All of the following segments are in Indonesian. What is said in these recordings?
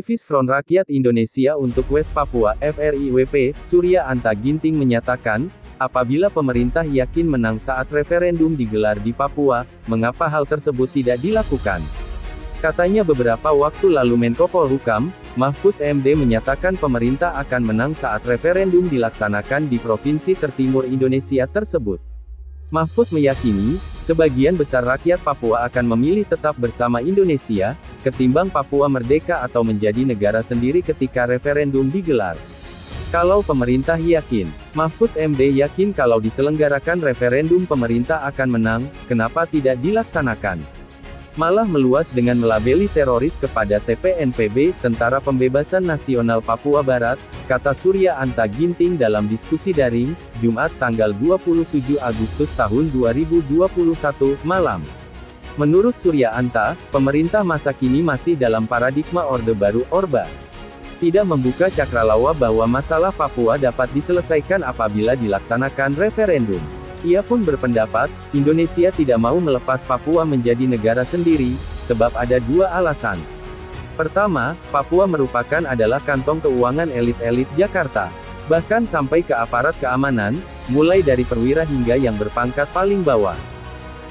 Aktivis Front Rakyat Indonesia untuk West Papua (FRIWP), Surya Anta Ginting menyatakan, apabila pemerintah yakin menang saat referendum digelar di Papua, mengapa hal tersebut tidak dilakukan? Katanya beberapa waktu lalu Menko Polhukam, Mahfud MD menyatakan pemerintah akan menang saat referendum dilaksanakan di provinsi tertimur Indonesia tersebut. Mahfud meyakini, sebagian besar rakyat Papua akan memilih tetap bersama Indonesia, ketimbang Papua merdeka atau menjadi negara sendiri ketika referendum digelar. Kalau pemerintah yakin, Mahfud MD yakin kalau diselenggarakan referendum pemerintah akan menang, kenapa tidak dilaksanakan? Malah meluas dengan melabeli teroris kepada TPNPB, Tentara Pembebasan Nasional Papua Barat, kata Surya Anta Ginting dalam diskusi daring, Jumat tanggal 27 Agustus tahun 2021, malam. Menurut Surya Anta, pemerintah masa kini masih dalam paradigma Orde Baru Orba. Tidak membuka cakrawala bahwa masalah Papua dapat diselesaikan apabila dilaksanakan referendum. Ia pun berpendapat, Indonesia tidak mau melepas Papua menjadi negara sendiri, sebab ada dua alasan. Pertama, Papua merupakan adalah kantong keuangan elit-elit Jakarta. Bahkan sampai ke aparat keamanan, mulai dari perwira hingga yang berpangkat paling bawah.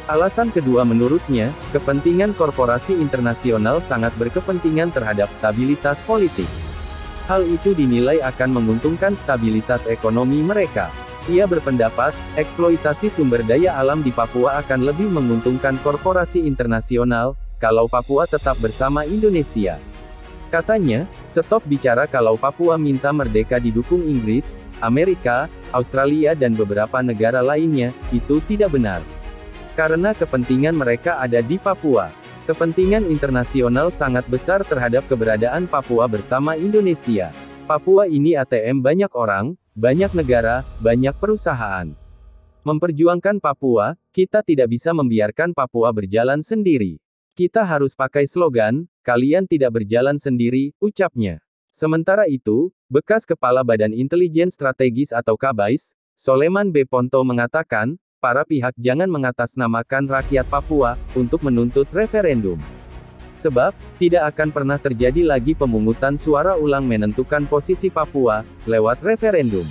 Alasan kedua menurutnya, kepentingan korporasi internasional sangat berkepentingan terhadap stabilitas politik. Hal itu dinilai akan menguntungkan stabilitas ekonomi mereka. Ia berpendapat, eksploitasi sumber daya alam di Papua akan lebih menguntungkan korporasi internasional, kalau Papua tetap bersama Indonesia. Katanya, stop bicara kalau Papua minta merdeka didukung Inggris, Amerika, Australia dan beberapa negara lainnya, itu tidak benar. Karena kepentingan mereka ada di Papua. Kepentingan internasional sangat besar terhadap keberadaan Papua bersama Indonesia. Papua ini ATM banyak orang, banyak negara, banyak perusahaan. Memperjuangkan Papua, kita tidak bisa membiarkan Papua berjalan sendiri. Kita harus pakai slogan, kalian tidak berjalan sendiri, ucapnya. Sementara itu, bekas Kepala Badan Intelijen Strategis atau Kabais, Soleman B. Ponto mengatakan, para pihak jangan mengatasnamakan rakyat Papua, untuk menuntut referendum. Sebab, tidak akan pernah terjadi lagi pemungutan suara ulang menentukan posisi Papua, lewat referendum.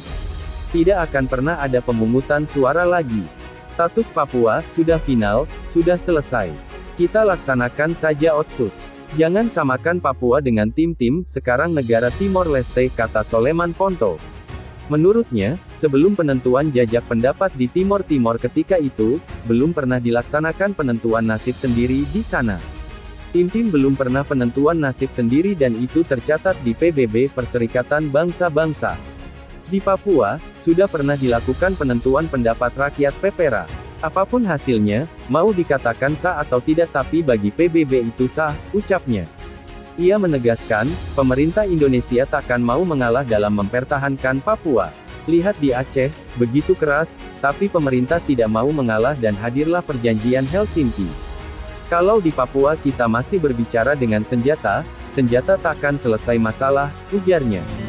Tidak akan pernah ada pemungutan suara lagi. Status Papua, sudah final, sudah selesai. Kita laksanakan saja Otsus. Jangan samakan Papua dengan tim-tim, sekarang negara Timor Leste, kata Soleman Ponto. Menurutnya, sebelum penentuan jajak pendapat di Timor Timur ketika itu, belum pernah dilaksanakan penentuan nasib sendiri di sana. Tim-tim belum pernah penentuan nasib sendiri dan itu tercatat di PBB Perserikatan Bangsa-Bangsa. Di Papua, sudah pernah dilakukan penentuan pendapat rakyat PPRA. Apapun hasilnya, mau dikatakan sah atau tidak tapi bagi PBB itu sah, ucapnya. Ia menegaskan, pemerintah Indonesia takkan mau mengalah dalam mempertahankan Papua. Lihat di Aceh, begitu keras, tapi pemerintah tidak mau mengalah dan hadirlah perjanjian Helsinki. Kalau di Papua kita masih berbicara dengan senjata, senjata takkan selesai masalah, ujarnya.